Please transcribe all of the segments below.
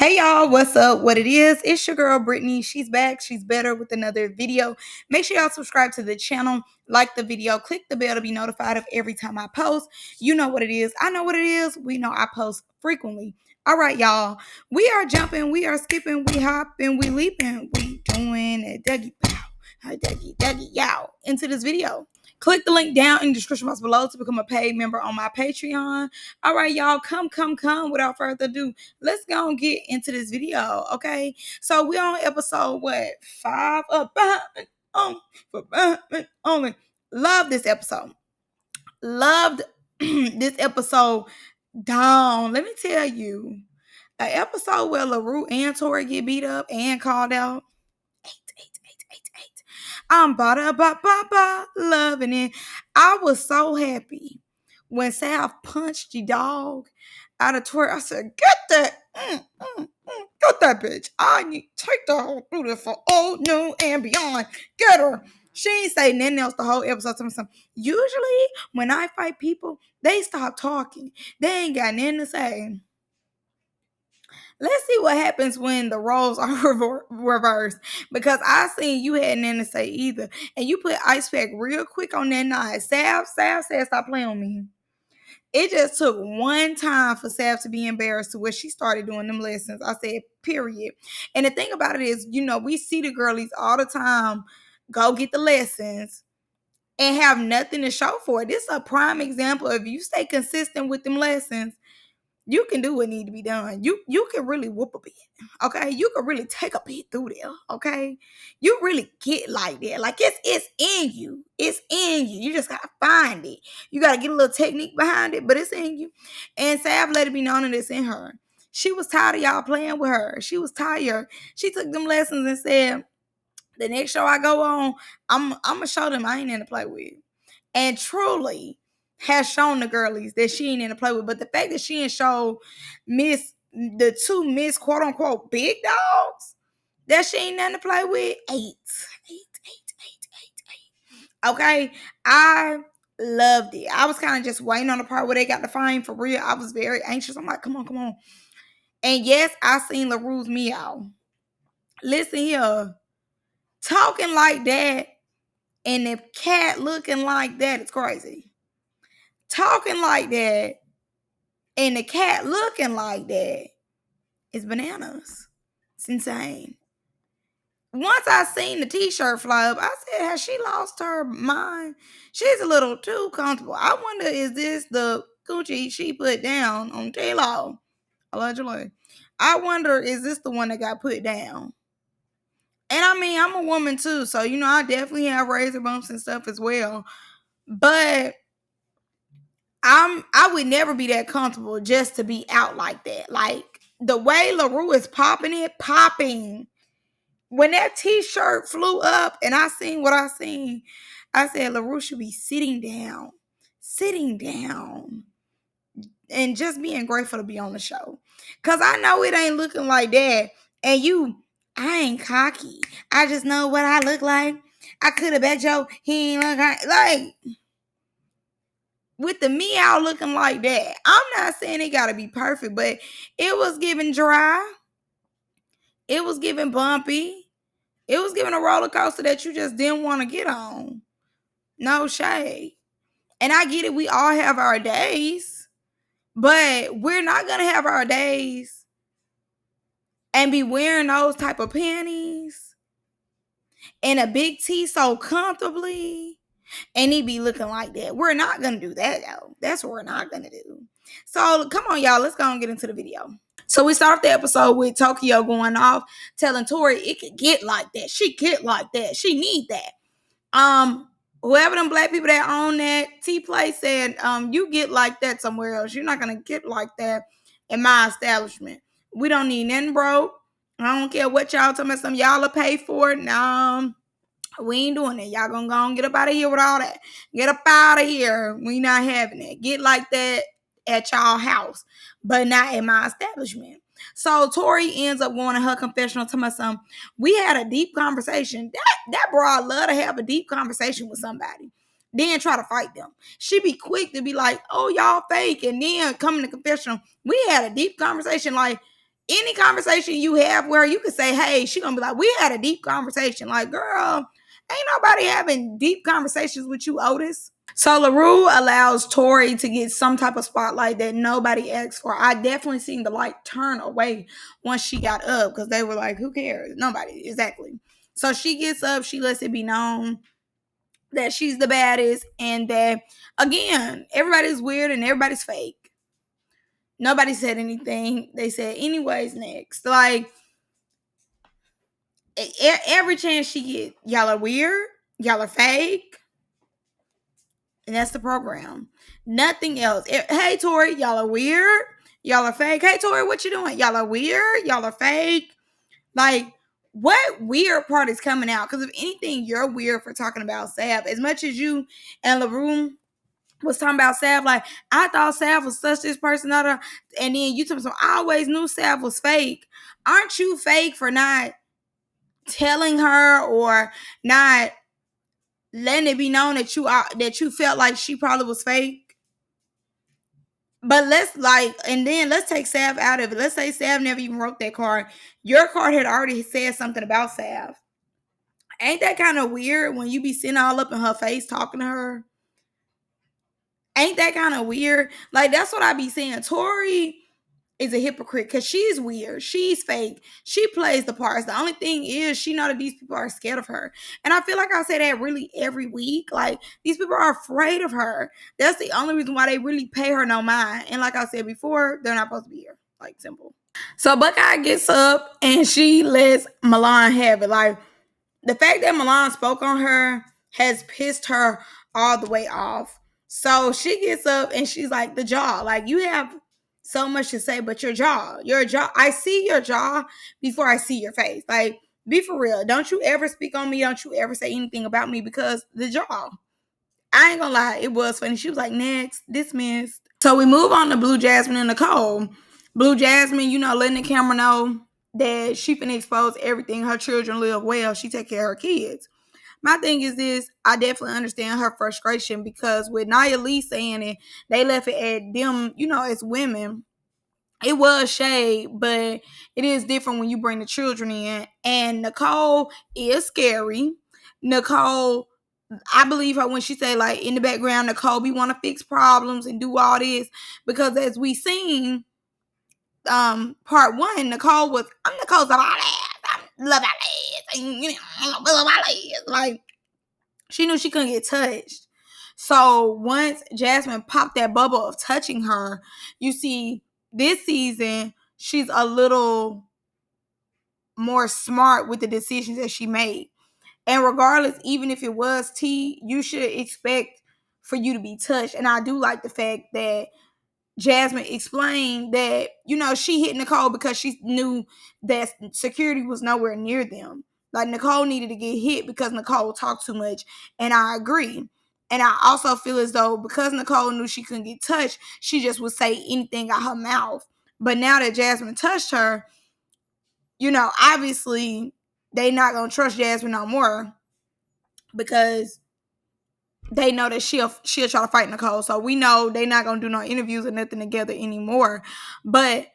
Hey y'all, what's up? What it is? It's your girl Brittany. She's back. She's better with another video. Make sure y'all subscribe to the channel, like the video, click the bell to be notified of every time I post. You know what it is. I know what it is. We know I post frequently. All right, y'all. We are jumping, we are skipping, we hopping, we leaping, we doing a Dougie bow. Dougie yow into this video. Click the link down in the description box below to become a paid member on my Patreon. All right, y'all, come. Without further ado, let's go and get into this video, okay? So we on episode what 5 up only. Love this episode. Loved this episode down. Let me tell you, an episode where Laure and Tori get beat up and called out. Eight. I'm loving it. I was so happy when Sal punched the dog out of Tori. I said, "Get that, get that bitch! I need take the whole through this for old, new, and beyond. Get her." She ain't say nothing else the whole episode. Usually, when I fight people, they stop talking. They ain't got nothing to say. Let's see what happens when the roles are reversed. Because I seen you had nothing to say either. And you put Ice Pack real quick on that night. Sav said, "Stop playing with me." It just took one time for Sav to be embarrassed to where she started doing them lessons. I said, period. And the thing about it is, we see the girlies all the time go get the lessons and have nothing to show for it. This is a prime example. If you stay consistent with them lessons, you can do what need to be done. You can really whoop a bit, okay? You can really take a bit through there, okay? You really get like that. Like it's in you. It's in you. You just gotta find it. You gotta get a little technique behind it, but it's in you. And Sav let it be known that it's in her. She was tired of y'all playing with her. She was tired. She took them lessons and said, "The next show I go on, I'm gonna show them I ain't in to play with." And truly has shown the girlies that she ain't in to play with. But the fact that she ain't showed the two Miss quote unquote big dogs that she ain't nothing to play with. Eight. Okay. I loved it. I was kind of just waiting on the part where they got the fine for real. I was very anxious. I'm like, come on. And yes, I seen LaRue's meow. Listen here. Talking like that and the cat looking like that is crazy. Talking like that and the cat looking like that is bananas. It's insane. Once I seen the t-shirt fly up, I said, has she lost her mind? She's a little too comfortable. I wonder, is this the Gucci she put down on Taylor? Allegedly. I wonder, is this the one that got put down? And I mean, I'm a woman too, so I definitely have razor bumps and stuff as well. But I would never be that comfortable just to be out like that. Like the way LaRue is popping. When that t-shirt flew up and I seen what I seen, I said LaRue should be sitting down, and just being grateful to be on the show. Cause I know it ain't looking like that. And I ain't cocky. I just know what I look like. I could have bet you he ain't look like with the meow looking like that. I'm not saying it gotta be perfect, but it was giving dry. It was giving bumpy. It was giving a roller coaster that you just didn't want to get on. No shade. And I get it. We all have our days, but we're not going to have our days and be wearing those type of panties and a big T so comfortably and he be looking like that. We're not going to do that, though. That's what we're not going to do. So come on, y'all. Let's go and get into the video. So we start the episode with Tokyo going off, telling Tori it could get like that. She get like that. She need that. Whoever them black people that own that tea place said, you get like that somewhere else. You're not gonna get like that in my establishment. We don't need nothing broke. I don't care what y'all talking about. Some y'all will pay for it. No, we ain't doing it. Y'all gonna go and get up out of here with all that. Get up out of here. We not having it. Get like that at y'all house, but not in my establishment. So Tori ends up going to her confessional to my son. We had a deep conversation. That broad love to have a deep conversation with somebody. Then try to fight them. She be quick to be like, "Oh, y'all fake," and then come in the confessional. We had a deep conversation. Like, any conversation you have where you could say, hey, she gonna be like, we had a deep conversation. Like, girl, ain't nobody having deep conversations with you, Otis. So LaRue allows Tori to get some type of spotlight that nobody asked for. I definitely seen the light turn away once she got up because they were like, who cares? Nobody. Exactly. So she gets up, she lets it be known that she's the baddest and that, again, everybody's weird and everybody's fake. Nobody said anything. They said, anyways, next. Like, every chance she get, y'all are weird, y'all are fake, and that's the program. Nothing else. Hey, Tori, y'all are weird. Y'all are fake. Hey, Tori, what you doing? Y'all are weird. Y'all are fake. Like, what weird part is coming out? Because if anything, you're weird for talking about Sav. As much as you and LaRue was talking about Sav, like, I thought Sav was such this person, other, and then you told me, so I always knew Sav was fake. Aren't you fake for not telling her or not letting it be known that you felt like she probably was fake? But let's take Sav out of it. Let's say Sav never even wrote that card. Your card had already said something about Sav. Ain't that kind of weird when you be sitting all up in her face talking to her? Ain't that kind of weird? Like, that's what I be saying. Tori is a hypocrite because she's weird. She's fake. She plays the parts. The only thing is she know that these people are scared of her. And I feel like I say that really every week. Like, these people are afraid of her. That's the only reason why they really pay her no mind. And like I said before, they're not supposed to be here. Like, simple. So Buckeye gets up and she lets Milan have it. Like, the fact that Milan spoke on her has pissed her all the way off. So she gets up and she's like, the jaw. Like, you have so much to say, but your jaw. I see your jaw before I see your face. Like, be for real. Don't you ever speak on me. Don't you ever say anything about me because the jaw. I ain't gonna lie, it was funny. She was like, next, dismissed. So we move on to Blue Jasmine and Nicole. Blue Jasmine, letting the camera know that she finna expose everything. Her children live well. She take care of her kids. My thing is this, I definitely understand her frustration because with Nia Lee saying it, they left it at them, as women. It was shade, but it is different when you bring the children in. And Nicole is scary. Nicole, I believe her when she say, like, in the background, Nicole be want to fix problems and do all this because as we seen part one, Nicole's about ass. I love that ass. And, love my ass. Like, she knew she couldn't get touched. So once Jasmine popped that bubble of touching her, you see this season she's a little more smart with the decisions that she made. And regardless, even if it was T, you should expect for you to be touched. And I do like the fact that Jasmine explained that, she hit Nicole because she knew that security was nowhere near them. Like, Nicole needed to get hit because Nicole talked too much. And I agree. And I also feel as though because Nicole knew she couldn't get touched, she just would say anything out her mouth. But now that Jasmine touched her, obviously they not going to trust Jasmine no more because they know that she'll try to fight Nicole. So we know they not gonna do no interviews or nothing together anymore. But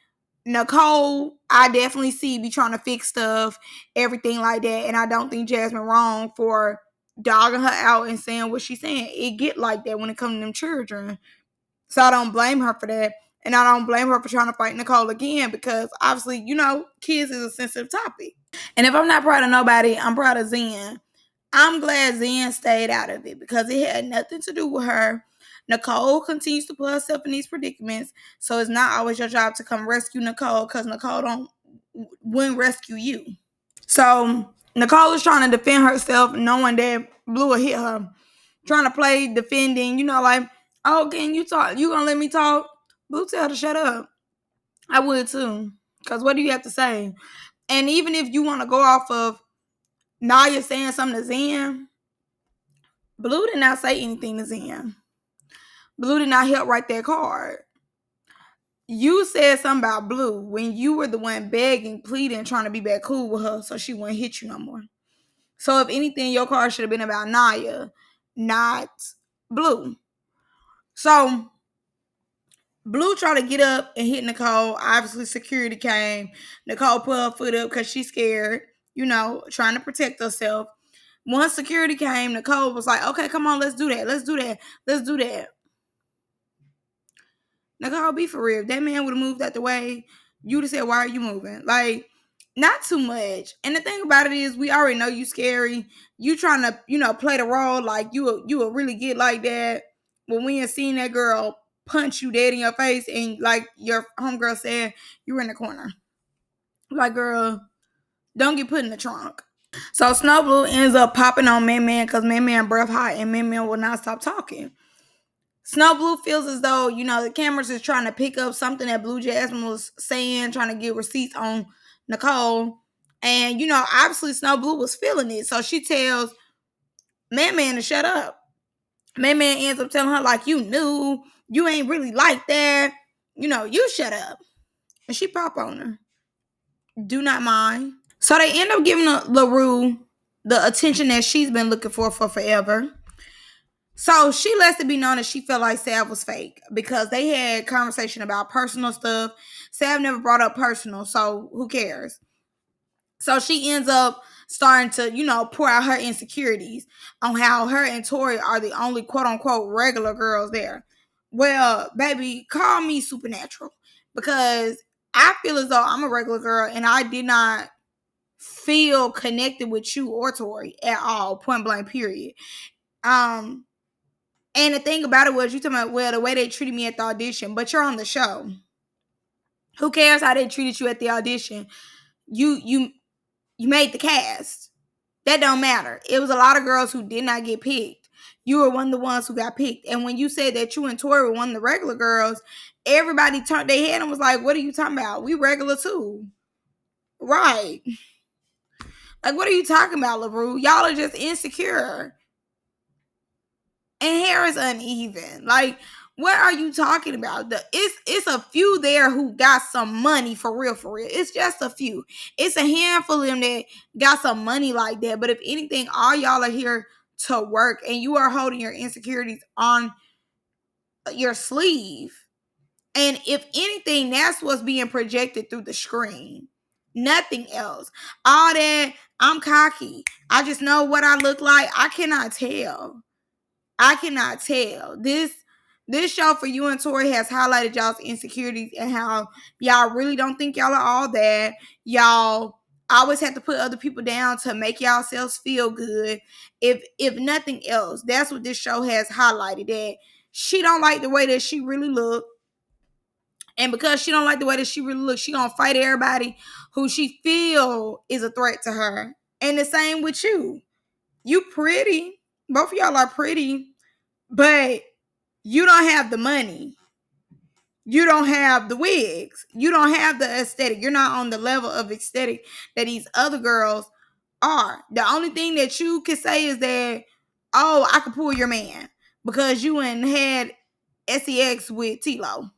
Nicole, I definitely see be trying to fix stuff, everything like that. And I don't think Jasmine wrong for dogging her out and saying what she's saying. It get like that when it comes to them children. So I don't blame her for that. And I don't blame her for trying to fight Nicole again because obviously, kids is a sensitive topic. And if I'm not proud of nobody, I'm proud of Zen. I'm glad Zen stayed out of it because it had nothing to do with her. Nicole continues to put herself in these predicaments, so it's not always your job to come rescue Nicole because Nicole wouldn't rescue you. So Nicole is trying to defend herself, knowing that Blue will hit her. Trying to play defending, like, oh, can you talk? You gonna let me talk? Blue tell her to shut up. I would too, because what do you have to say? And even if you want to go off of Naya saying something to Zen, Blue did not say anything to Zen. Blue did not help write that card. You said something about Blue when you were the one begging, pleading, trying to be back cool with her so she wouldn't hit you no more. So if anything, your card should have been about Naya, not Blue. So Blue tried to get up and hit Nicole. Obviously, security came. Nicole put her foot up because she's scared, trying to protect herself. Once security came, Nicole was like, okay, come on, let's do that. Let's do that. Let's do that. Nicole, be for real. If that man would have moved out the way, you'd have said, why are you moving? Like, not too much. And the thing about it is, we already know you scary. You trying to, play the role like you will really get like that. When we ain't seen that girl punch you dead in your face and like your homegirl said, you were in the corner. Like, girl, don't get put in the trunk. So Snow Blue ends up popping on Man Man because Man Man breath hot and Man Man will not stop talking. Snow Blue feels as though, the cameras is trying to pick up something that Blue Jasmine was saying, trying to get receipts on Nicole. And, obviously Snow Blue was feeling it. So she tells Man Man to shut up. Man Man ends up telling her, like, you knew, you ain't really like that. You shut up. And she pop on her. Do not mind. So they end up giving LaRue the attention that she's been looking for forever. So she lets it be known that she felt like Sav was fake because they had conversation about personal stuff. Sav never brought up personal, so who cares? So she ends up starting to, pour out her insecurities on how her and Tori are the only quote unquote regular girls there. Well, baby, call me supernatural because I feel as though I'm a regular girl and I did not feel connected with you or Tori at all, point blank, period. And the thing about it was, you talking about, well, the way they treated me at the audition, but you're on the show. Who cares how they treated you at the audition? You made the cast. That don't matter. It was a lot of girls who did not get picked. You were one of the ones who got picked. And when you said that you and Tori were one of the regular girls, everybody turned their head and was like, what are you talking about? We regular too. Right. Like, what are you talking about, LaRue? Y'all are just insecure. And hair is uneven. Like, what are you talking about? It's a few there who got some money for real, for real. It's just a few. It's a handful of them that got some money like that. But if anything, all y'all are here to work and you are holding your insecurities on your sleeve. And if anything, that's what's being projected through the screen. Nothing else. All that, I'm cocky. I just know what I look like. I cannot tell. This show for you and Tori has highlighted y'all's insecurities and how y'all really don't think y'all are all that. Y'all always have to put other people down to make yourselves feel good. If nothing else, that's what this show has highlighted, that she don't like the way that she really look. And because she don't like the way that she really looks, she gonna fight everybody who she feel is a threat to her. And the same with you. You pretty. Both of y'all are pretty. But you don't have the money. You don't have the wigs. You don't have the aesthetic. You're not on the level of aesthetic that these other girls are. The only thing that you can say is that, oh, I could pull your man because you ain't had sex with T-Lo,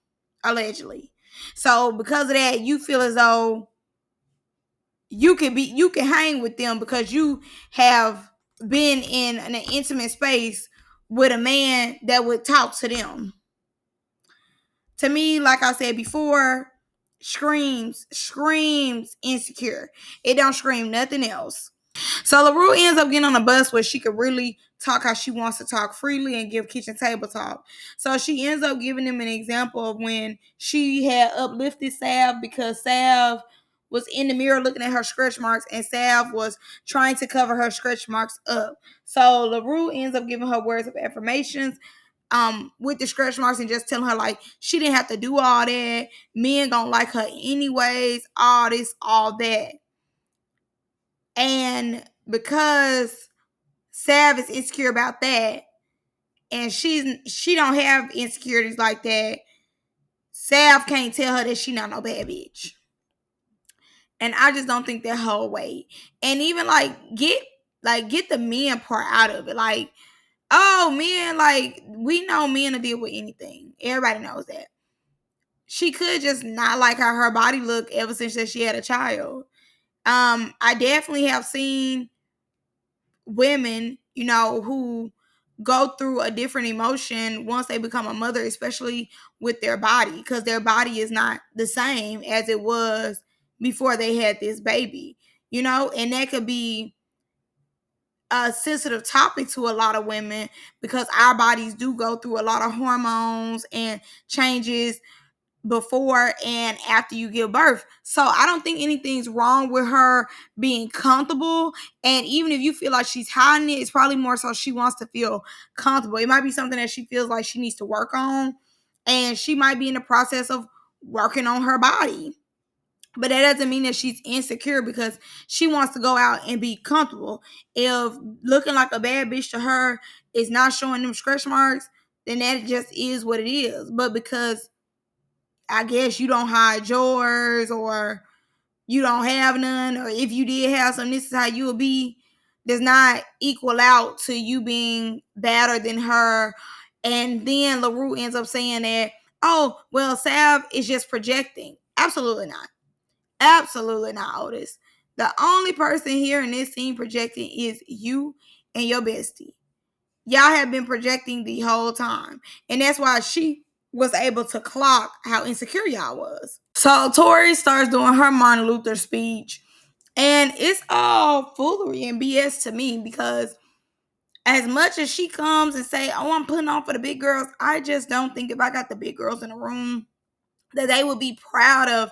allegedly. So because of that, you feel as though you can hang with them because you have been in an intimate space with a man that would talk to them. To me, like I said before, screams insecure. It don't scream nothing else. So LaRue ends up getting on a bus where she could really talk how she wants to talk freely and give kitchen table talk. So she ends up giving them an example of when she had uplifted Sav because Sav was in the mirror looking at her stretch marks and Sav was trying to cover her stretch marks up. So LaRue ends up giving her words of affirmations with the stretch marks and just telling her like she didn't have to do all that. Men gonna like her anyways, all this, all that. And because Sav is insecure about that, and she don't have insecurities like that, Sav can't tell her that she not no bad bitch. And I just don't think that whole way. And even get the men part out of it. Like, oh, men, like, we know men to deal with anything. Everybody knows that. She could just not like how her body looked ever since that she had a child. I definitely have seen women, who go through a different emotion once they become a mother, especially with their body, because their body is not the same as it was before they had this baby, and that could be a sensitive topic to a lot of women because our bodies do go through a lot of hormones and changes before and after you give birth. So I don't think anything's wrong with her being comfortable. And even if you feel like she's hiding it, it's probably more so she wants to feel comfortable. It might be something that she feels like she needs to work on. And she might be in the process of working on her body. But that doesn't mean that she's insecure because she wants to go out and be comfortable. If looking like a bad bitch to her is not showing them stretch marks, then that just is what it is. But because I guess you don't hide yours or you don't have none, or if you did have some, this is how you will be, does not equal out to you being better than her. And then LaRue ends up saying that, oh, well, Sav is just projecting. Absolutely not. Absolutely not, Otis. The only person here in this scene projecting is you and your bestie. Y'all have been projecting the whole time. And that's why she was able to clock how insecure y'all was. So Tori starts doing her Martin Luther speech. And it's all foolery and BS to me because as much as she comes and say, oh, I'm putting on for the big girls, I just don't think if I got the big girls in the room that they would be proud of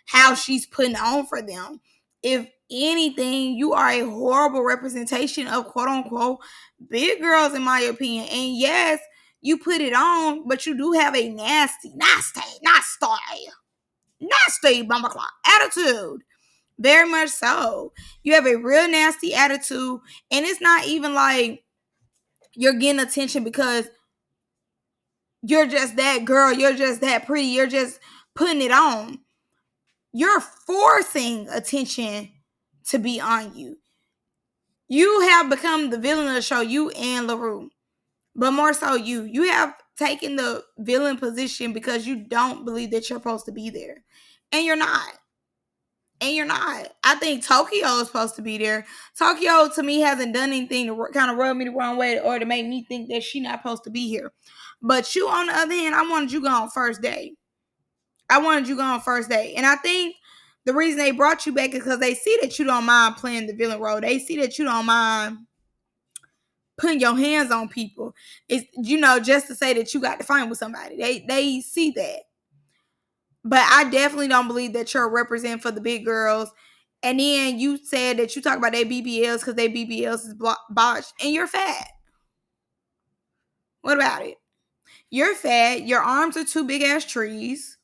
how she's putting on for them. If anything, you are a horrible representation of quote unquote big girls, in my opinion. And yes, you put it on, but you do have a nasty bomber clock attitude. Very much so. You have a real nasty attitude, and it's not even like you're getting attention because you're just that girl, you're just that pretty, you're just putting it on. You're forcing attention to be on you. You have become the villain of the show, you and LaRue. But more so you. You have taken the villain position because you don't believe that you're supposed to be there. And you're not. And you're not. I think Tokyo is supposed to be there. Tokyo, to me, hasn't done anything to kind of rub me the wrong way or to make me think that she's not supposed to be here. But you, on the other hand, I wanted you gone first day. And I think the reason they brought you back is because they see that you don't mind playing the villain role. They see that you don't mind putting your hands on people. It's, just to say that you got to fight with somebody. They see that. But I definitely don't believe that you're representing for the big girls. And then you said that you talk about their BBLs because their BBLs is botched. And you're fat. What about it? You're fat. Your arms are two big ass trees.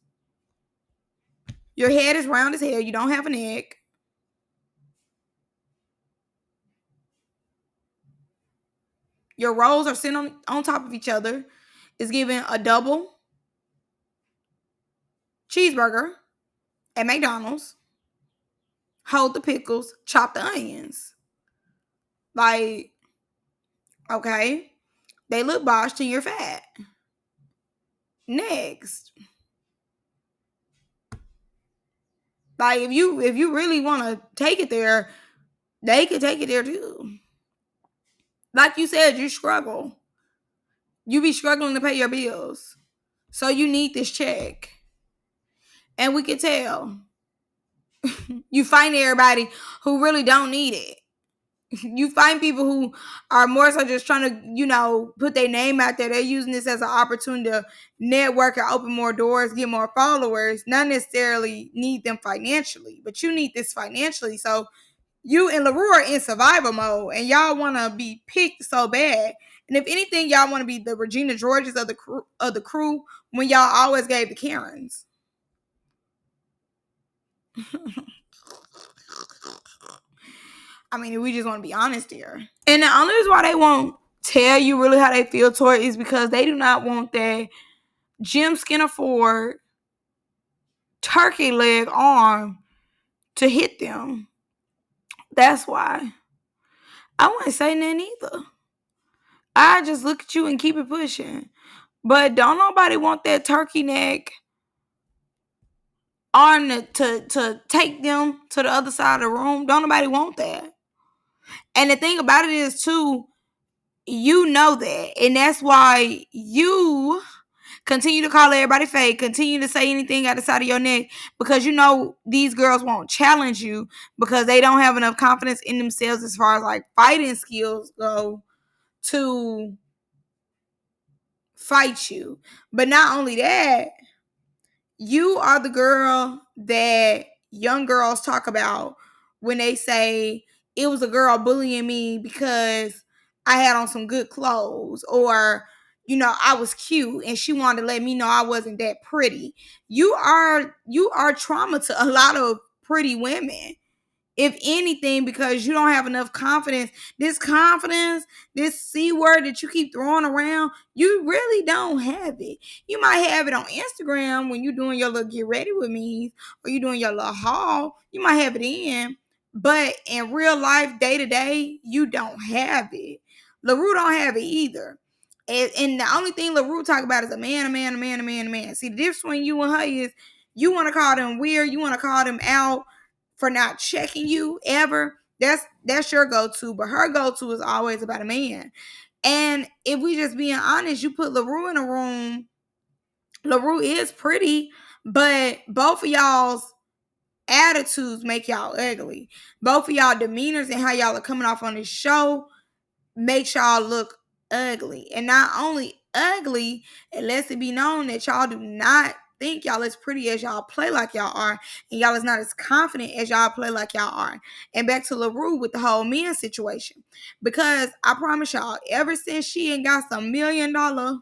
Your head is round as hell. You don't have a neck. Your rolls are sitting on top of each other. It's giving a double cheeseburger at McDonald's. Hold the pickles, chop the onions. Like, okay, they look botched and you're fat. Next, like if you really want to take it there, they could take it there too. Like you said, you struggle. You be struggling to pay your bills, so you need this check, and we can tell. You find everybody who really don't need it. You find people who are more so just trying to, put their name out there. They're using this as an opportunity to network and open more doors, get more followers, not necessarily need them financially, but you need this financially. So you and LaRue are in survival mode and y'all want to be picked so bad. And if anything, y'all want to be the Regina Georges of the crew when y'all always gave the Karens. I mean, we just want to be honest here. And the only reason why they won't tell you really how they feel toward it is because they do not want that Jim Skinner Ford turkey leg arm to hit them. That's why. I wouldn't say nothing either. I just look at you and keep it pushing. But don't nobody want that turkey neck arm to take them to the other side of the room. Don't nobody want that. And the thing about it is, too, You know that. And that's why you continue to call everybody fake, continue to say anything out the side of your neck, because you know these girls won't challenge you because they don't have enough confidence in themselves as far as like fighting skills go to fight you. But not only that, you are the girl that young girls talk about when they say it was a girl bullying me because I had on some good clothes, or you know I was cute and she wanted to let me know I wasn't that pretty. You are trauma to a lot of pretty women, if anything, because you don't have enough confidence. This C word that you keep throwing around, you really don't have it. You might have it on Instagram when you're doing your little get ready with me, or you're doing your little haul. You might have it in, but in real life, day to day, you don't have it. LaRue don't have it either. And the only thing LaRue talk about is a man, a man, a man, a man, a man. See, the difference between you and her is you want to call them weird, you want to call them out for not checking you ever. That's your go-to, but her go-to is always about a man. And if we just being honest, you put LaRue in a room, LaRue is pretty, but both of y'all's attitudes make y'all ugly. Both of y'all demeanors and how y'all are coming off on this show makes y'all look ugly. And not only ugly, it lets it be known that y'all do not think y'all as pretty as y'all play like y'all are, and y'all is not as confident as y'all play like y'all are. And back to LaRue with the whole men situation, because I promise y'all, ever since she ain't got some million dollar,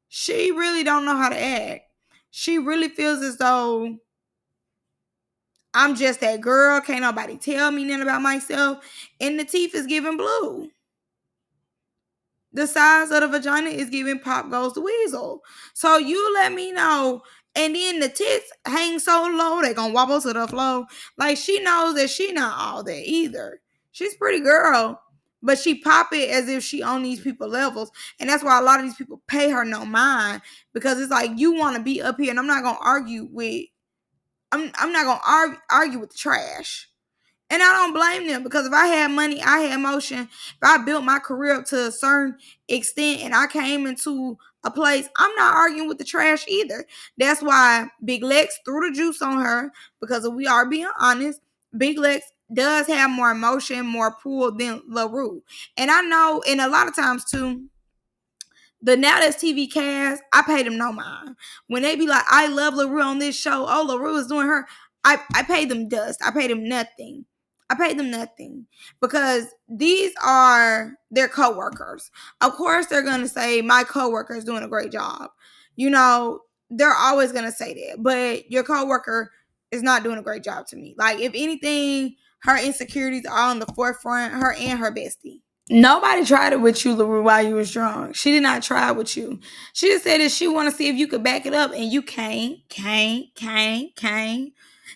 she really don't know how to act. She really feels as though I'm just that girl, can't nobody tell me nothing about myself, and the teeth is giving blue. The size of the vagina is giving Pop Goes the Weasel. So you let me know. And then the tits hang so low, they gonna wobble to the floor. Like, she knows that she not all that either. She's a pretty girl, but she pop it as if she on these people levels. And that's why a lot of these people pay her no mind, because it's like, you want to be up here, and I'm not gonna argue with I'm not gonna argue with the trash. And I don't blame them, because if I had money, I had motion, if I built my career up to a certain extent and I came into a place, I'm not arguing with the trash either. That's why Big Lex threw the juice on her, because if we are being honest, Big Lex does have more emotion, more pull than LaRue. And I know, and a lot of times too, the Now That's TV cast, I pay them no mind. When they be like, I love LaRue on this show, oh, LaRue is doing her, I pay them dust. I pay them nothing. I pay them nothing, because these are their coworkers. Of course, they're going to say, my coworker is doing a great job. You know, they're always going to say that. But your coworker is not doing a great job to me. Like, if anything, her insecurities are on the forefront, her and her bestie. Nobody tried it with you, LaRue, while you was drunk. She did not try it with you. She just said that she want to see if you could back it up, and you can't.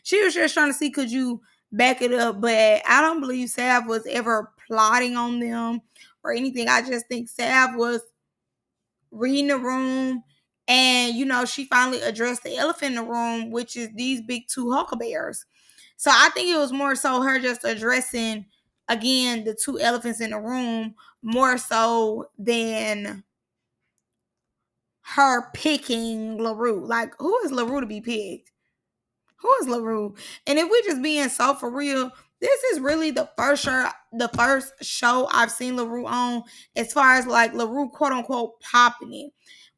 She was just trying to see could you back it up, but I don't believe Sav was ever plotting on them or anything. I just think Sav was reading the room, and you know, she finally addressed the elephant in the room, which is these big two hucklebears. So I think it was more so her just addressing again the two elephants in the room, more so than her picking LaRue. Like, who is LaRue to be picked? Who is LaRue? And if we just being so for real, this is really the first show I've seen LaRue on, as far as like LaRue quote unquote popping it.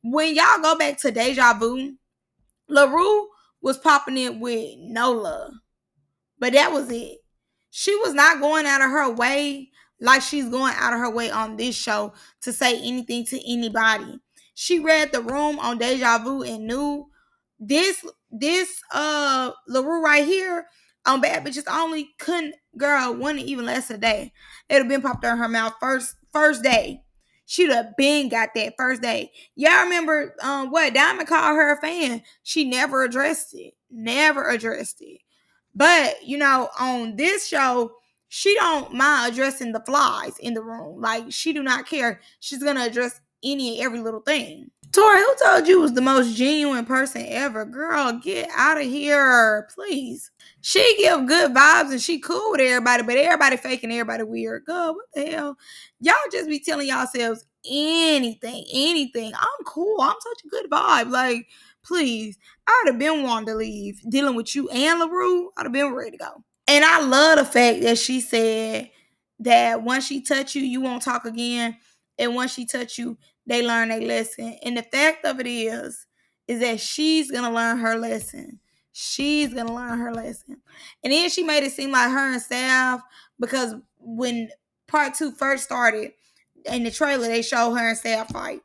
When y'all go back to Deja Vu, LaRue was popping it with no love. But that was it. She was not going out of her way like she's going out of her way on this show to say anything to anybody. She read the room on Deja Vu and knew this LaRue right here on Bad Bitches Only couldn't, girl, wouldn't even last a day. It'd have been popped out of her mouth first day. She'd have been got that first day. Y'all remember what Diamond called her a fan? She never addressed it. Never addressed it. But you know, on this show, she don't mind addressing the flies in the room. Like, she do not care. She's gonna address any and every little thing. Tori, who told you was the most genuine person ever? Girl, get out of here, please. She give good vibes and she cool with everybody, but everybody faking everybody weird. Girl, what the hell? Y'all just be telling yourselves anything. I'm cool. I'm such a good vibe. Like, please. I'd have been wanting to leave. Dealing with you and LaRue, I'd have been ready to go. And I love the fact that she said that once she touch you, you won't talk again. And once she touch you, they learn a lesson. And the fact of it is that she's gonna learn her lesson. She's gonna learn her lesson. And then she made it seem like her and Sav, because when part two first started in the trailer, they showed her and Sav fight.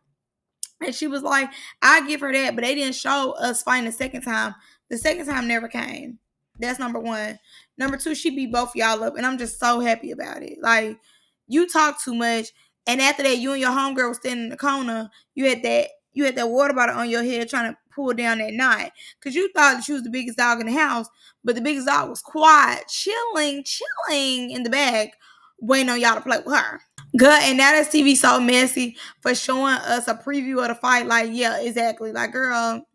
And she was like, I give her that, but they didn't show us fighting the second time. The second time never came. That's number one. Number two, she beat both y'all up, and I'm just so happy about it. Like, you talk too much, and after that, you and your homegirl was standing in the corner. You had that water bottle on your head trying to pull down that knot. Cause you thought that she was the biggest dog in the house, but the biggest dog was quiet, chilling in the back, waiting on y'all to play with her. Good, and now this TV so messy for showing us a preview of the fight. Like, yeah, exactly. Like, girl,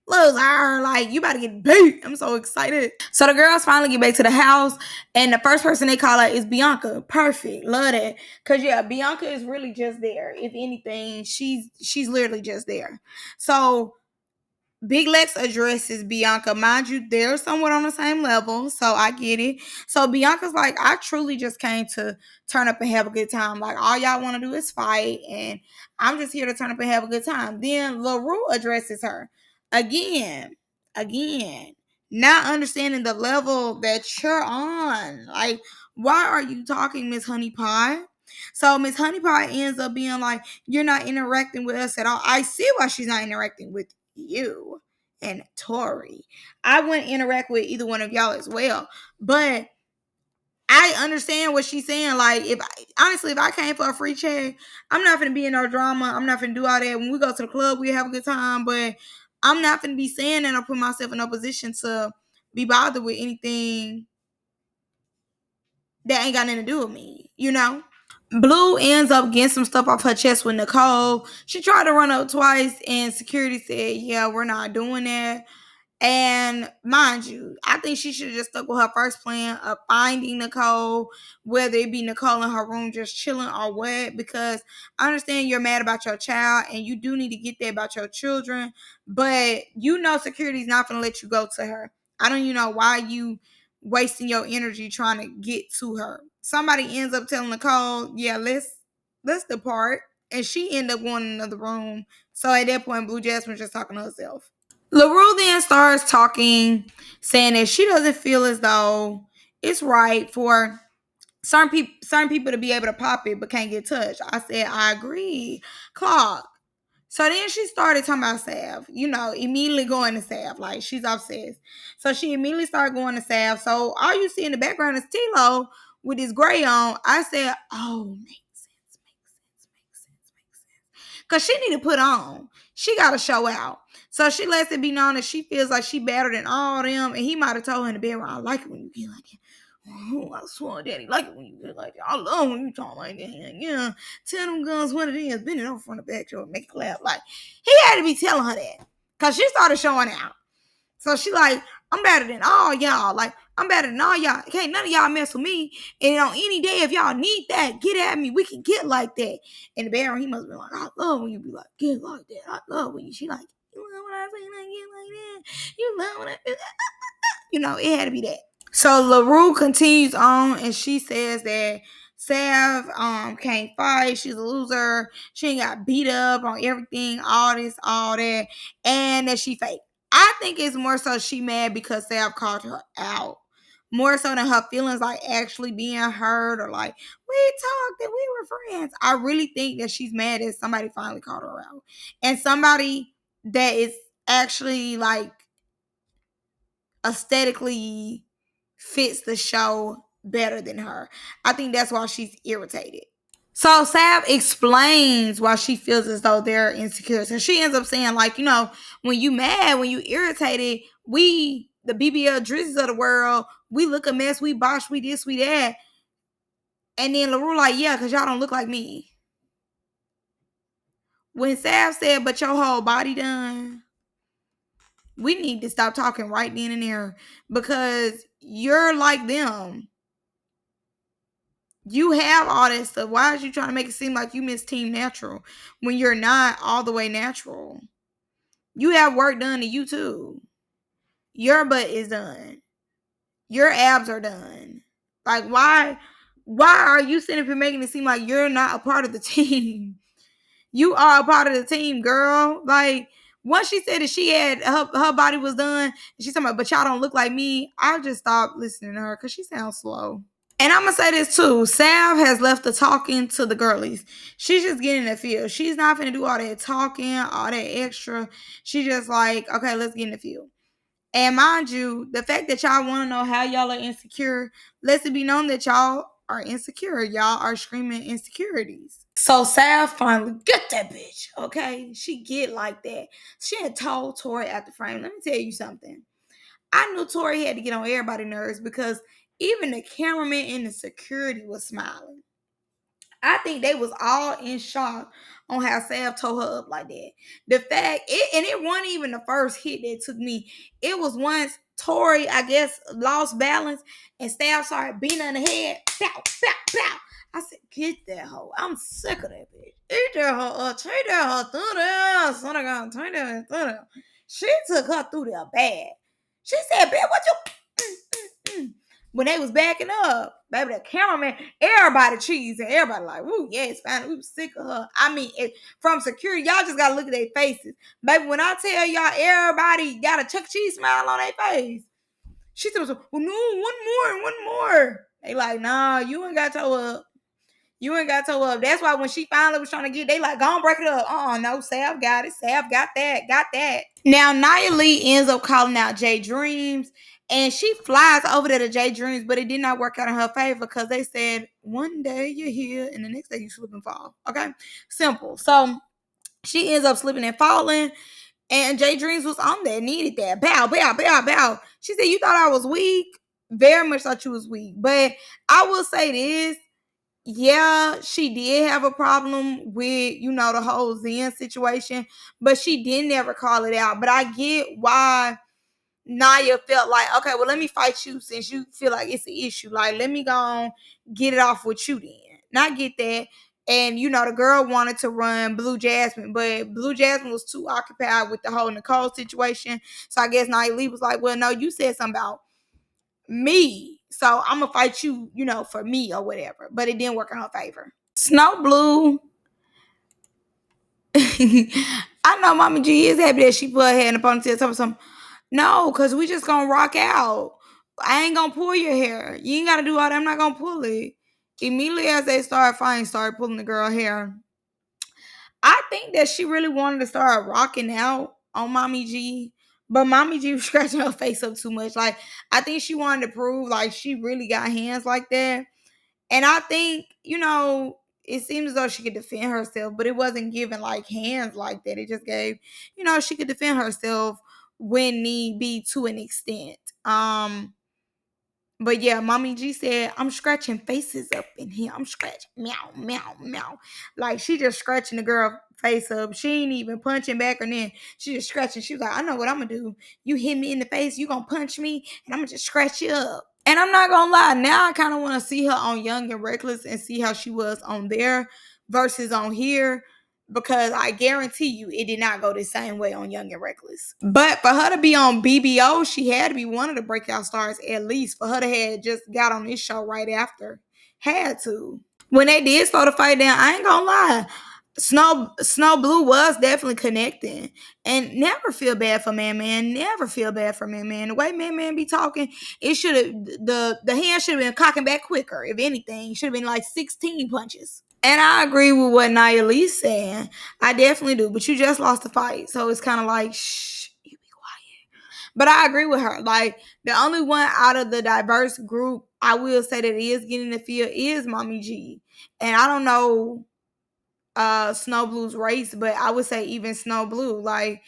lose her. Like, you about to get beat. I'm so excited. So the girls finally get back to the house, and the first person they call out is Bianca. Perfect, love that. Cause yeah, Bianca is really just there. If anything, she's literally just there. So Big Lex addresses Bianca. Mind you, they're somewhat on the same level, so I get it. So Bianca's like, I truly just came to turn up and have a good time. Like, all y'all want to do is fight, and I'm just here to turn up and have a good time. Then LaRue addresses her. Again, not understanding the level that you're on. Like, why are you talking, Miss Honey Pie? So Miss Honey Pie ends up being like, you're not interacting with us at all. I see why she's not interacting with you and Tori. I wouldn't interact with either one of y'all as well. But I understand what she's saying. Like, if I came for a free check, I'm not gonna be in no drama. I'm not gonna do all that. When we go to the club, we have a good time. But I'm not gonna be saying that or put myself in a position to be bothered with anything that ain't got nothing to do with me, you know? Blue ends up getting some stuff off her chest with Nicole. She tried to run up twice, and security said, yeah, we're not doing that. And mind you, I think she should have just stuck with her first plan of finding Nicole, whether it be Nicole in her room just chilling or what, because I understand you're mad about your child and you do need to get there about your children, but you know security's not going to let you go to her. I don't even know why you wasting your energy trying to get to her. Somebody ends up telling Nicole, yeah, let's depart. And she end up going in another room. So at that point, Blue Jasmine's just talking to herself. LaRue then starts talking, saying that she doesn't feel as though it's right for certain people to be able to pop it but can't get touched. I said, I agree. Clark. So then she started talking about Sav, immediately going to Sav. Like, she's obsessed. So she immediately started going to Sav. So all you see in the background is Tilo with his gray on. I said, oh, makes sense. Because she need to put on. She got to show out. So she lets it be known that she feels like she better than all them. And he might have told her in the bedroom, I like it when you get like it. Oh, I swear, Daddy, like it when you get like that. I love when you talk like that. Yeah, tell them guns what it is. Bend it over from the back door, make it clap. Like, he had to be telling her that. Because she started showing out. So she like, I'm better than all y'all. Like, I'm better than all y'all. Can't none of y'all mess with me. And on any day, if y'all need that, get at me. We can get like that. In the bedroom, he must be like, I love when you be like, get like that. I love when you. She like, you love when I say like, get like that. You love when I do that. It had to be that. So LaRue continues on, and she says that Sav can't fight. She's a loser. She ain't got beat up on everything, all this, all that, and that she fake. I think it's more so she mad because Sav called her out. More so than her feelings like actually being hurt or like, we talked and we were friends. I really think that she's mad that somebody finally called her out. And somebody that is actually like aesthetically fits the show better than her. I think that's why she's irritated. So Sav explains why she feels as though they're insecure. So she ends up saying, like, when you mad, when you irritated, we, the BBL Drizzes of the world, we look a mess, we bosh, we this, we that. And then LaRue like, yeah, because y'all don't look like me. when Sav said, but your whole body done, we need to stop talking right then and there because you're like them. You have all that stuff. Why is you trying to make it seem like you miss Team Natural when you're not all the way natural? You have work done to you too. Your butt is done. Your abs are done. Like why are you sitting up here making it seem like you're not a part of the team? You are a part of the team, girl. Like once she said that she had her body was done, she's talking about, but y'all don't look like me. I just stopped listening to her because she sounds slow. And I'm gonna say this too. Sav has left the talking to the girlies. She's just getting in the field. She's not gonna do all that talking, all that extra. She just like, okay, let's get in the field. And mind you, the fact that y'all want to know how y'all are insecure, lets it be known that y'all are insecure. Y'all are screaming insecurities. So Sav finally get that bitch. Okay, she get like that. She had told Tori at the frame. Let me tell you something. I knew Tori had to get on everybody's nerves because even the cameraman and the security was smiling. I think they was all in shock on how Sav tore her up like that. The fact it wasn't even the first hit that took me. It was once Tori, I guess, lost balance and Sav started beating her in the head. Pow, pow, pow. I said, get that hoe. I'm sick of that bitch. Eat that hoe up. Take that hoe through there. Son of God, take that through there. She took her through there bad. She said, bitch, what you when they was backing up, baby, the cameraman, everybody cheese and everybody like, woo, yeah, it's fine. We was sick of her. I mean, from security, y'all just gotta look at their faces. Baby, when I tell y'all everybody got a Chuck E. Cheese smile on their face, she said, well, no, one more. They like, nah, you ain't got toe up. You ain't got toe up. That's why when she finally was trying to get, they like, go on, break it up. No, Sav got it. Sav got that. Now, Nia Lee ends up calling out J Dreams, and she flies over there to J Dreams, but it did not work out in her favor because they said, one day you're here, and the next day you slip and fall. Okay? Simple. So she ends up slipping and falling, and J Dreams was on there, needed that. Bow, bow, bow, bow. She said, you thought I was weak? Very much thought you was weak. But I will say this. Yeah, she did have a problem with, the whole Zen situation, but she didn't ever call it out. But I get why Naya felt like, okay, well, let me fight you since you feel like it's an issue. Like, let me go on, get it off with you then. Not get that. And, the girl wanted to run Blue Jasmine, but Blue Jasmine was too occupied with the whole Nicole situation. So I guess Naya Lee was like, well, no, you said something about me. So I'm gonna fight you, for me or whatever. But it didn't work in her favor. Snow Blue. I know Mama G is happy that she put her head in a ponytail. Tell me something. No, because we just gonna rock out. I ain't gonna pull your hair. You ain't gotta do all that. I'm not gonna pull it. Immediately as they started fighting, started pulling the girl hair. I think that she really wanted to start rocking out on Mommy G. But Mommy G was scratching her face up too much. Like, I think she wanted to prove like she really got hands like that. And I think, it seems as though she could defend herself, but it wasn't giving like hands like that. It just gave, she could defend herself when need be to an extent. But yeah, Mommy G said, I'm scratching faces up in here. I'm scratching meow, meow, meow. Like she just scratching the girl face up. She ain't even punching back or then. She just scratching. She was like, I know what I'm gonna do. You hit me in the face, you gonna punch me, and I'm gonna just scratch you up. And I'm not gonna lie, now I kind of want to see her on Young and Reckless and see how she was on there versus on here. Because I guarantee you it did not go the same way on Young and Reckless. But for her to be on BBO, she had to be one of the breakout stars at least. For her to have just got on this show right after. Had to. When they did slow the fight down, I ain't gonna lie. Snow Blue was definitely connecting. And never feel bad for Man. Never feel bad for Man. The way Man be talking, it should have the hand should have been cocking back quicker. If anything, should have been like 16 punches. And I agree with what Nia Lee's saying. I definitely do. But you just lost the fight. So it's kind of like, shh, you be quiet. But I agree with her. Like, the only one out of the diverse group I will say that is getting the field is Mommy G. And I don't know Snow Blue's race, but I would say even Snow Blue. Like,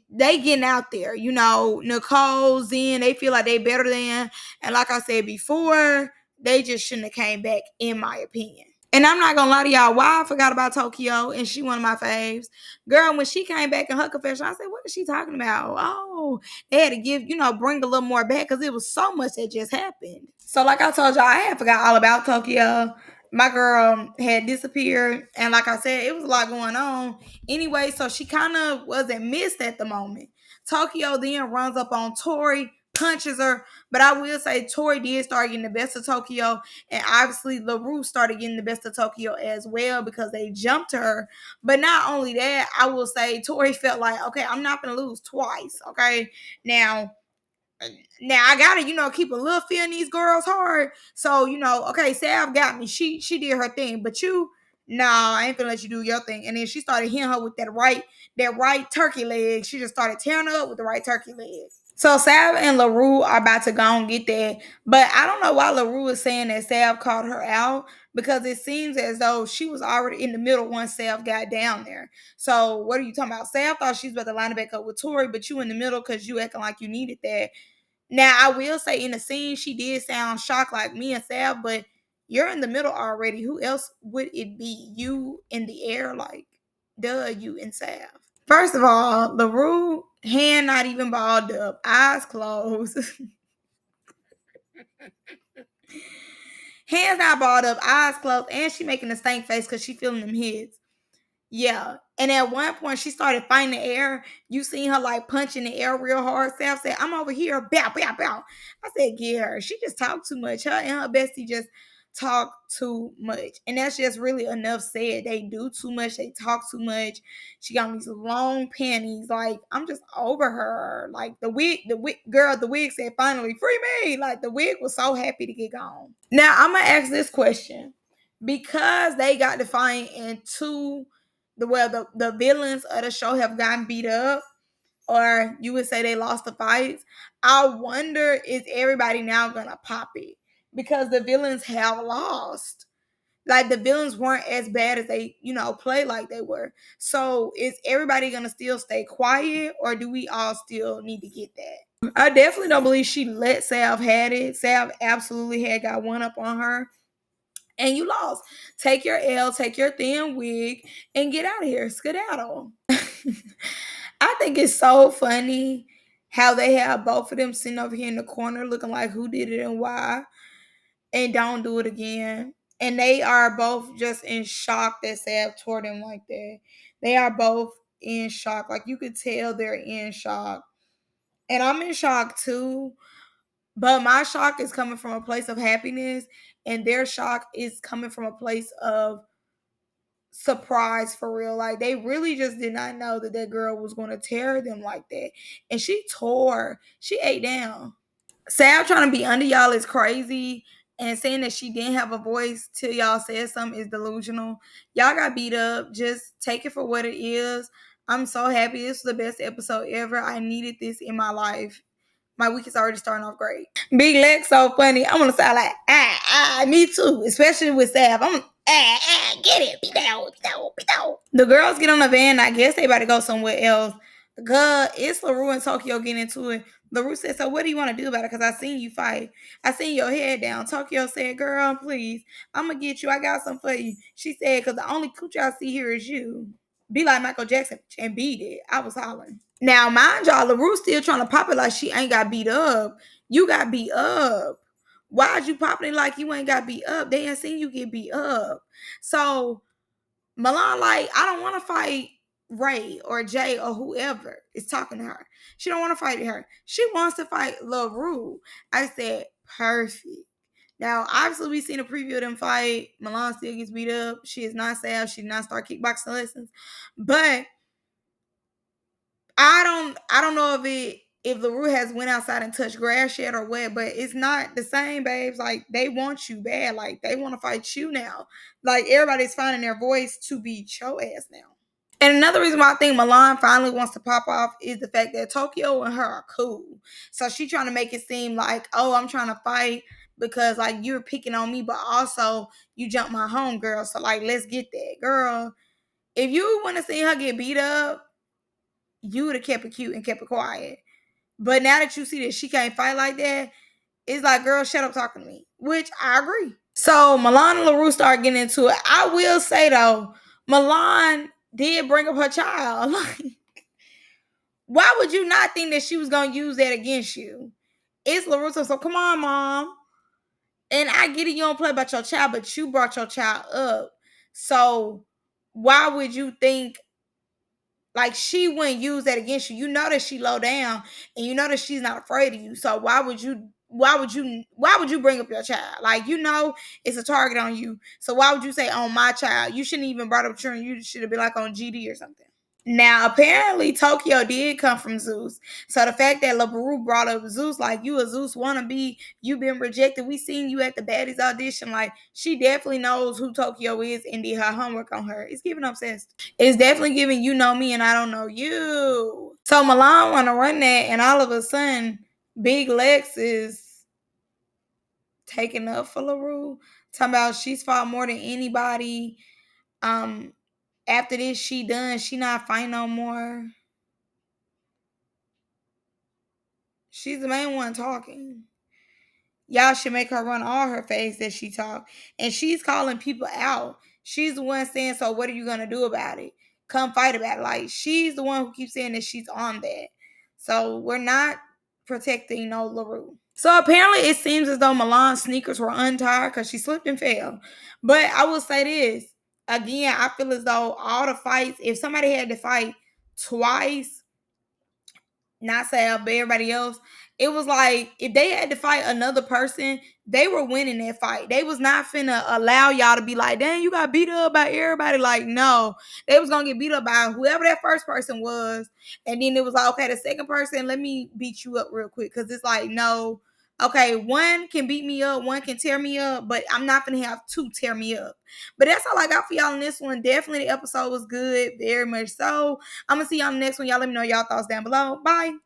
they getting out there. Nicole, Zen, they feel like they better than. And like I said before, they just shouldn't have came back, in my opinion. And I'm not gonna lie to y'all, why I forgot about Tokyo and she one of my faves. Girl, when she came back in her confession, I said, what is she talking about? Oh, they had to give, bring a little more back because it was so much that just happened. So, like I told y'all, I had forgot all about Tokyo. My girl had disappeared, and like I said, it was a lot going on. Anyway, so she kind of wasn't missed at the moment. Tokyo then runs up on Tori, punches her, but I will say Tori did start getting the best of Tokyo, and obviously LaRue started getting the best of Tokyo as well because they jumped her. But not only that, I will say Tori felt like, okay, I'm not gonna lose twice. Okay, now I gotta, keep a little fear in these girls' heart. So, okay, Sav got me. She did her thing, but you, nah, I ain't gonna let you do your thing. And then she started hitting her with that right turkey leg. She just started tearing her up with the right turkey leg. So Sav and LaRue are about to go and get that. But I don't know why LaRue is saying that Sav called her out because it seems as though she was already in the middle once Sav got down there. So what are you talking about? Sav thought she was about to line it back up with Tori, but you in the middle because you acting like you needed that. Now, I will say in the scene, she did sound shocked like me and Sav, but you're in the middle already. Who else would it be? You in the air? Like, duh, you and Sav. First of all, LaRue, hand not even balled up, eyes closed. Hands not balled up, eyes closed, and she making a stank face because she feeling them hits. Yeah. And at one point, she started fighting the air. You seen her like punching the air real hard. Sam said, I'm over here. Bow, bow, bow. I said, get her. She just talked too much. Her and her bestie just talk too much. And that's just really enough said. They do too much. They talk too much. She got these long panties. Like, I'm just over her. Like, the wig said, finally, free me. Like, the wig was so happy to get gone. Now, I'm going to ask this question. Because they got defined into the villains of the show have gotten beat up, or you would say they lost the fights. I wonder, is everybody now gonna pop it because the villains have lost? Like the villains weren't as bad as they, play like they were. So is everybody gonna still stay quiet, or do we all still need to get that? I definitely don't believe she let Sav had it. Sav absolutely had got one up on her and you lost. Take your L, take your thin wig, and get out of here. Skedaddle. I think it's so funny how they have both of them sitting over here in the corner looking like who did it and why, and don't do it again. And they are both just in shock that Sav tore them like that. They are both in shock. Like you could tell they're in shock. And I'm in shock too. But my shock is coming from a place of happiness, and their shock is coming from a place of surprise for real. Like they really just did not know that that girl was going to tear them like that. And she ate down. Sal trying to be under y'all is crazy. And saying that she didn't have a voice till y'all said something is delusional. Y'all got beat up. Just take it for what it is. I'm so happy. This was the best episode ever. I needed this in my life. My week is already starting off great. Big Lex so funny. I'm gonna sound like me too, especially with Sav. I'm get it, be down, be down, be down. The girls get on the van. I guess they about to go somewhere else. Girl, it's LaRue and Tokyo getting into it. LaRue said, "So what do you want to do about it? Because I seen you fight. I seen your head down." Tokyo said, "Girl, please, I'm gonna get you. I got something for you." She said, "Because the only cooch I see here is you. Be like Michael Jackson and beat it." I was hollering. Now, mind y'all, LaRue still trying to pop it like she ain't got beat up. You got beat up. Why'd you popping it like you ain't got beat up? They ain't seen you get beat up. So Milan, like, I don't want to fight Ray or Jay or whoever is talking to her. She don't want to fight her. She wants to fight LaRue. I said, perfect. Now, obviously, we seen a preview of them fight. Milan still gets beat up. She is not Sal. She did not start kickboxing lessons. But I don't know if LaRue has went outside and touched grass yet or what, but it's not the same, babes. Like they want you bad. Like they want to fight you now. Like everybody's finding their voice to beat your ass now. And another reason why I think Milan finally wants to pop off is the fact that Tokyo and her are cool. So she trying to make it seem like, oh, I'm trying to fight because like you're picking on me, but also you jumped my homegirl. So like let's get that. Girl, if you want to see her get beat up, you would have kept it cute and kept it quiet. But now that you see that she can't fight like that, it's like, girl, shut up talking to me. Which I agree. So Milan and LaRue start getting into it. I will say though, Milan did bring up her child. Like, why would you not think that she was gonna use that against you? It's LaRue, so come on, mom. And I get it, you don't play about your child, but you brought your child up. So why would you think like she wouldn't use that against you? You know that she low down and you know that she's not afraid of you. So why would you bring up your child? Like, you know it's a target on you. So why would you say on my child? You shouldn't even brought up children. You should have been like on GD or something. Now, apparently, Tokyo did come from Zeus. So the fact that LaBru brought up Zeus, like, you a Zeus wannabe, you been rejected. We seen you at the baddies audition. Like, she definitely knows who Tokyo is and did her homework on her. It's giving obsessed. It's definitely giving you know me and I don't know you. So Milan want to run that, and all of a sudden, Big Lex is taking up for LaRue. Talking about she's fought more than anybody. Um, After this, she done. She not fighting no more. She's the main one talking. Y'all should make her run all her face that she talk. And she's calling people out. She's the one saying, so what are you gonna do about it? Come fight about it. Like, she's the one who keeps saying that she's on that. So we're not protecting no LaRue. So apparently it seems as though Milan's sneakers were untied because she slipped and fell. But I will say this. Again, I feel as though all the fights, if somebody had to fight twice, not say but everybody else, it was like if they had to fight another person, they were winning that fight. They was not finna allow y'all to be like, dang, you got beat up by everybody. Like, no, they was gonna get beat up by whoever that first person was, and then it was like, okay, the second person, let me beat you up real quick, because it's like, no, okay, one can beat me up, one can tear me up, but I'm not gonna have two tear me up. But that's all I got for y'all in this one. Definitely the episode was good, very much so. I'm gonna see y'all in the next one. Y'all let me know y'all thoughts down below. Bye.